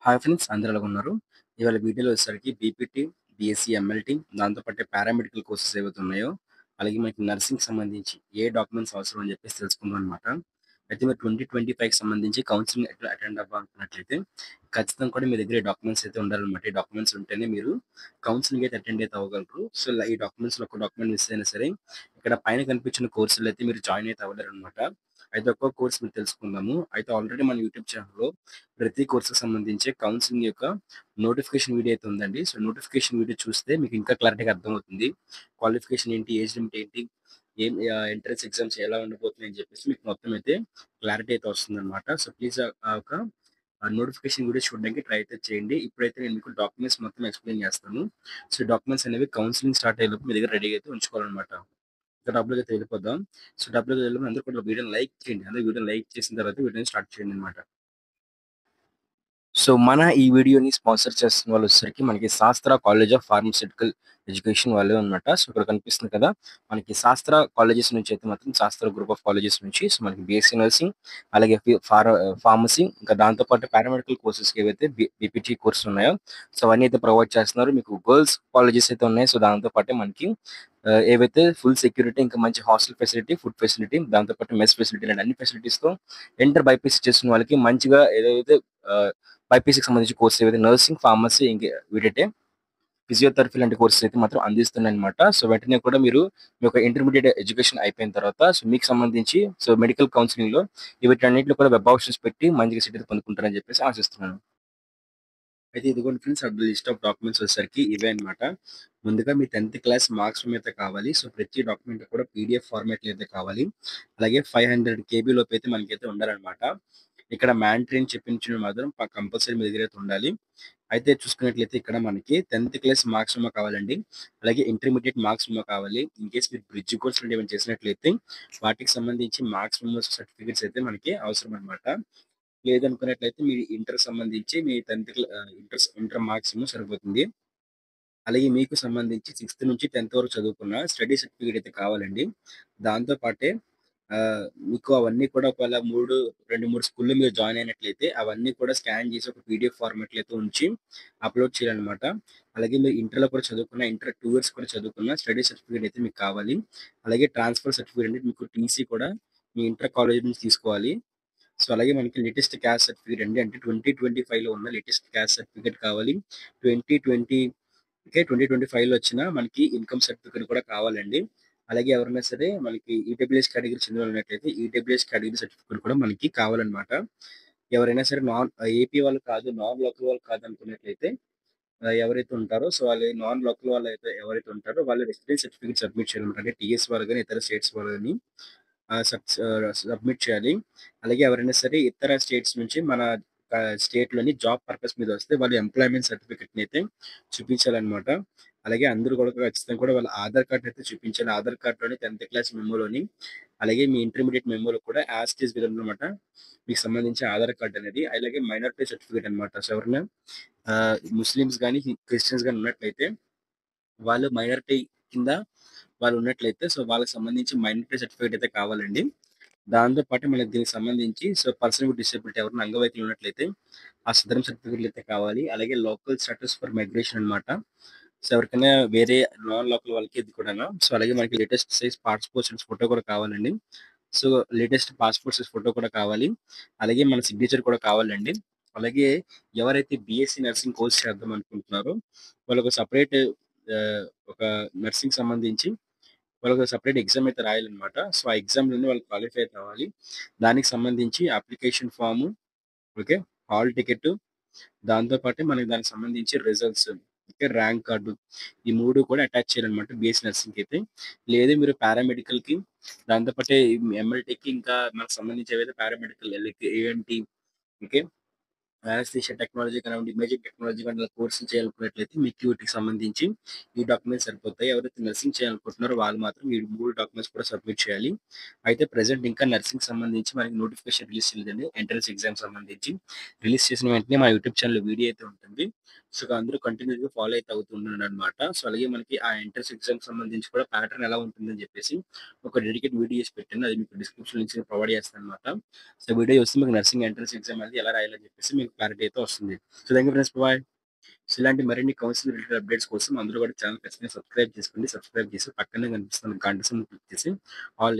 Hi friends, అందరూ ఎలాగున్నారు? ఇవాళ వీడియోలో వచ్చేసరికి బీపీటీ, బీఎస్సీ, ఎంఎల్టీ దాంతో పాటు పారామెడికల్ కోర్సెస్ ఏవైతే ఉన్నాయో, అలాగే మనకి నర్సింగ్‌కి సంబంధించి ఏ డాక్యుమెంట్స్ అవసరం అని చెప్పేసి తెలుసుకుందాం అనమాట. అయితే మీరు 2025కి సంబంధించి కౌన్సెలింగ్ అటెండ్ అవ్వాలనుకున్నట్లయితే ఖచ్చితంగా కూడా మీ దగ్గర ఈ డాక్యుమెంట్స్ అయితే ఉండాలన్నమాట. ఈ డాక్యుమెంట్స్ ఉంటేనే మీరు కౌన్సెలింగ్ అయితే అటెండ్ అయితే అవ్వగలరు. సో, ఈ డాక్యుమెంట్స్‌లో ఒక డాక్యుమెంట్ మిస్ అయినా సరే ఇక్కడ పైన కనిపించిన కోర్సుల్లో అయితే మీరు జాయిన్ అయితే అవ్వలేరన్నమాట. అయితే ఒక్కో కోర్స్ మీరు తెలుసుకుందాము. అయితే ఆల్రెడీ మన యూట్యూబ్ ఛానెల్‌లో ప్రతి కోర్స్‌కి సంబంధించి కౌన్సెలింగ్ యొక్క నోటిఫికేషన్ వీడియో అయితే ఉందండి. సో, నోటిఫికేషన్ వీడియో చూస్తే మీకు ఇంకా క్లారిటీగా అర్థమవుతుంది. క్వాలిఫికేషన్ ఏంటి? ఏజ్ లిమిట్ ఏంటి? ఎంట్రన్స్ ఎగ్జామ్స్ ఎలా ఉండబోతున్నాయి అని చెప్పేసి మీకు మొత్తం అయితే క్లారిటీ అయితే వస్తుందన్నమాట. సో, ప్లీజ్ ఒక నోటిఫికేషన్ వీడియో చూడడానికి ట్రై అయితే చేయండి. ఇప్పుడైతే నేను మీకు డాక్యుమెంట్స్ మొత్తం ఎక్స్‌ప్లెయిన్ చేస్తాను. సో, డాక్యుమెంట్స్ అనేవి కౌన్సెలింగ్ స్టార్ట్ అయ్యేలోపు మీ దగ్గర రెడీగా అయితే ఉంచుకోవాలన్నమాట. ఇక టాపిక్‌లోకి వెళ్ళిపోదాం. సో, టాపిక్‌లోకి వెళ్ళే ముందు అందరూ కూడా వీడియోని లైక్ చేయండి. అందరూ వీడియోని లైక్ చేసిన తర్వాత వీడియోని స్టార్ట్ చేయండన్నమాట. సో, మన ఈ వీడియోని స్పాన్సర్ చేస్తున్న వాళ్ళొచ్చేసరికి మనకి శాస్త్ర కాలేజ్ ఆఫ్ ఫార్మాస్యూటికల్ ఎడ్యుకేషన్ వాళ్ళే అనమాట. సో, ఇక్కడ కనిపిస్తుంది కదా! మనకి శాస్త్ర కాలేజెస్ నుంచి అయితే మాత్రం శాస్త్ర గ్రూప్ ఆఫ్ కాలేజెస్ నుంచి సో, మనకి బీఎస్సీ నర్సింగ్, అలాగే ఫార్మసీ ఇంకా దాంతో పాటు పారామెడికల్ కోర్సెస్‌కి ఏవైతే బీపీటీ కోర్సెస్ ఉన్నాయో, సో, అవన్నీ అయితే ప్రొవైడ్ చేస్తున్నారు. మీకు గర్ల్స్ కాలేజెస్ అయితే ఉన్నాయి. సో, దాంతో పాటే మనకి ఏవైతే ఫుల్ సెక్యూరిటీ ఇంకా మంచి హాస్టల్ ఫెసిలిటీ, ఫుడ్ ఫెసిలిటీ దాంతో పాటు మెస్ ఫెసిలిటీ ఇలాంటి అన్ని ఫెసిలిటీస్‌తో బైపీసీ చేస్తున్న వాళ్ళకి మంచిగా ఏదైతే ఆహ్ బైపీసీకి సంబంధించి కోర్సెస్ ఏవైతే నర్సింగ్, ఫార్మసీ వీటైతే ఫిజియోథెరపీ లాంటి కోర్సెస్ అయితే మాత్రం అందిస్తున్నాయన్నమాట. సో, వెంటనే కూడా మీరు మీ యొక్క ఇంటర్మీడియేట్ ఎడ్యుకేషన్ అయిపోయిన తర్వాత సో, మీకు సంబంధించి మెడికల్ కౌన్సెలింగ్‌లో వీటన్నిటిలో కూడా వెబ్ ఆప్షన్స్ పెట్టి మంచిగా సీట్ అయితే పొందుకుంటారని చెప్పేసి ఆశిస్తున్నాను. అయితే ఇదిగోండి ఫ్రెండ్స్, లిస్ట్ ఆఫ్ డాక్యుమెంట్స్ వచ్చేసరికి ఇవే అన్నమాట. ముందుగా మీ 10థ్ క్లాస్ మార్క్స్ అయితే కావాలి. సో, ప్రతి డాక్యుమెంట్ కూడా పీడీఎఫ్ ఫార్మాట్‌లో అయితే కావాలి. అలాగే 500 కేబీ లోపు అయితే మనకైతే ఉండాలన్నమాట. ఇక్కడ మ్యాండటరీ అని చెప్పించినవి మాత్రం కంపల్సరీ మీ దగ్గర అయితే ఉండాలి. అయితే చూసుకున్నట్లయితే ఇక్కడ మనకి 10థ్ క్లాస్ మార్క్స్ మెమో కావాలండి. అలాగే ఇంటర్మీడియేట్ మార్క్స్ మెమో కావాలి. ఇన్‌కేస్ మీరు బ్రిడ్జ్ కోర్స్ లాంటివి ఏమైనా చేసినట్లయితే వాటికి సంబంధించి మార్క్స్ మెమోస్ సర్టిఫికేట్స్ అయితే మనకి అవసరం అన్నమాట. లేదనుకున్నట్లయితే మీ ఇంటర్‌కి సంబంధించి మీ 10థ్ ఇంటర్ మార్క్స్ మెమో సరిపోతుంది. అలాగే మీకు సంబంధించి 6థ్ నుంచి 10థ్ వరకు చదువుకున్న స్టడీ సర్టిఫికేట్ అయితే కావాలండి. దాంతో పాటే మీకు అవన్నీ కూడా ఒకవేళ 2, 3 స్కూల్‌లో మీరు జాయిన్ అయినట్లయితే అవన్నీ కూడా స్కాన్ చేసి ఒక పీడీఎఫ్ ఫార్మాట్‌లో అయితే ఉంచి అప్‌లోడ్ చేయాలన్నమాట. అలాగే మీరు ఇంటర్‌లో కూడా చదువుకున్న 2 ఇయర్స్ కూడా చదువుకున్న స్టడీ సర్టిఫికేట్ అయితే మీకు కావాలి. అలాగే ట్రాన్స్‌ఫర్ సర్టిఫికేట్ అంటే మీకు టీసీ కూడా మీ ఇంటర్ కాలేజ్ నుంచి తీసుకోవాలి. సో, అలాగే మనకి లేటెస్ట్ క్యాస్ట్ సర్టిఫికేట్ అండి. అంటే 2025లో ఉన్న లేటెస్ట్ క్యాస్ట్ సర్టిఫికేట్ కావాలి. 2020 ఓకే. 2025లో వచ్చిన మనకి ఇన్‌కమ్ సర్టిఫికేట్ కూడా కావాలండి. అలాగే ఎవరైనా సరే మనకి ఈడబ్ల్యూఎస్ కేటగరీ చెందిన వాళ్ళు ఉన్నట్లయితే ఈడబ్ల్యూఎస్ కేటగరీ సర్టిఫికేట్ కూడా మనకి కావాలన్నమాట. ఎవరైనా సరే ఏపీ వాళ్ళు కాదు, నాన్ లోకల్ వాళ్ళు కాదనుకున్నట్లయితే ఎవరైతే ఉంటారో సో, వాళ్ళు నాన్ లోకల్ వాళ్ళైతే ఎవరైతే ఉంటారో వాళ్ళు రెసిడెన్స్ సర్టిఫికేట్ సబ్మిట్ చేయాలన్నమాట. అంటే టీఎస్ వాళ్ళు గాని, ఇతర స్టేట్స్ వాళ్ళు గాని సబ్మిట్ చేయాలి. అలాగే ఎవరైనా సరే ఇతర స్టేట్స్ నుంచి మన స్టేట్‌లోని జాబ్ పర్పస్ మీద వస్తే వాళ్ళు ఎంప్లాయ్‌మెంట్ సర్టిఫికేట్‌ని అయితే చూపించాలన్నమాట. అలాగే అందరూ కూడా ఖచ్చితంగా కూడా వాళ్ళ ఆధార్ కార్డ్ అయితే చూపించాలి. ఆధార్ కార్డ్‌లోని 10థ్ క్లాస్ మెమోలోని, అలాగే మీ ఇంటర్మీడియేట్ మెమోలో కూడా యాజ్ ఇట్ ఈజ్ విధంగా మీకు సంబంధించి ఆధార్ కార్డ్ అనేది, అలాగే మైనారిటీ సర్టిఫికేట్ అన్నమాట. సో, ఎవరైనా ముస్లిమ్స్ గాని, క్రిస్టియన్స్ గాని ఉన్నట్లయితే వాళ్ళు మైనారిటీ కింద వాళ్ళు ఉన్నట్లయితే సో, వాళ్ళకి సంబంధించి మైనారిటీ సర్టిఫికేట్ అయితే కావాలండి. దాంతో పాటు మనకి దీనికి సంబంధించి పర్సన్ విత్ డిసేబిలిటీ ఎవరైనా అంగవైకల్యం ఉన్నట్లయితే ఆ సదరం సర్టిఫికేట్లు అయితే కావాలి. అలాగే లోకల్ స్టేటస్ ఫర్ మైగ్రేషన్ అన్నమాట. సో, ఎవరికైనా వేరే నాన్ లోకల్ వాళ్ళకి ఇది కూడాను. సో, అలాగే మనకి latest size passport size photo కూడా కావాలండి. So, latest passport size photo కూడా కావాలి. అలాగే మన సిగ్నేచర్ కూడా కావాలండి. అలాగే ఎవరైతే బీఎస్సీ నర్సింగ్ కోర్స్ చేద్దాం అనుకుంటున్నారో వాళ్ళొక సెపరేట్ ఒక నర్సింగ్ సంబంధించి వాళ్ళొక సెపరేట్ ఎగ్జామ్ అయితే రాయాలన్నమాట. సో, ఆ ఎగ్జామ్‌లోని వాళ్ళు క్వాలిఫై అయితే అవ్వాలి. దానికి సంబంధించి application form, okay. Hall ticket దాంతో పాటే మనకి దానికి సంబంధించి రిజల్ట్స్, ఓకే. ర్యాంక్ కార్డు ఈ 3 కూడా అటాచ్ చేయాలన్నమాట బీఎస్సీ నర్సింగ్‌కైతే. లేదు మీరు పారామెడికల్‌కి దాంతో పాటే ఎంఎల్‌టీకి ఇంకా మనకు సంబంధించి ఏవైతే పారామెడికల్ ఏఎన్‌టీ, ఓకే. యానస్థీషియా టెక్నాలజీ కానివ్వండి, ఇమేజింగ్ టెక్నాలజీ కానీ ఇలా కోర్సులు చేయాలనుకున్నట్లయితే మీకు వీటికి సంబంధించి ఈ డాక్యుమెంట్స్ సరిపోతాయి. ఎవరైతే నర్సింగ్ చేయాలనుకుంటున్నారో వాళ్ళు మాత్రం ఈ 3 డాక్యుమెంట్స్ కూడా సబ్మిట్ చేయాలి. అయితే ప్రెజెంట్ ఇంకా నర్సింగ్‌కి సంబంధించి మనకి నోటిఫికేషన్ రిలీజ్ చేయలేదండి. ఎంట్రన్స్ ఎగ్జామ్ సంబంధించి. రిలీజ్ చేసిన వెంటనే మా యూట్యూబ్ ఛానెల్‌లో వీడియో అయితే ఉంటుంది. సో, అందరూ కంటిన్యూస్‌గా ఫాలో అయితే అవుతున్నాననమాట. సో, అలాగే మనకి ఆ ఎంట్రన్స్ ఎగ్జామ్‌కి సంబంధించి కూడా ప్యాటర్న్ ఎలా ఉంటుందని చెప్పేసి ఒక డెడికేట్ వీడియో చేసి పెట్టాను. అది మీకు డిస్క్రిప్షన్ లింక్స్ ప్రొవైడ్ చేస్తాననమాట. సో, వీడియో చూస్తే మీకు నర్సింగ్ ఎంట్రన్స్ ఎగ్జామ్ అనేది ఎలా రాయాలని చెప్పేసి మీకు క్లారిటీ అయితే వస్తుంది. So, thank you friends. Bye. So, ఇలాంటి మరిన్ని కౌన్సిలింగ్ రిలేటెడ్ అప్డేట్స్ కోసం అందరూ కూడా ఛానెల్ ఖచ్చితంగా సబ్స్క్రైబ్ చేసుకోండి. సబ్స్క్రైబ్ చేసి పక్కనే కనిపిస్తున్న గంట సింబల్ క్లిక్ చేసి ఆల్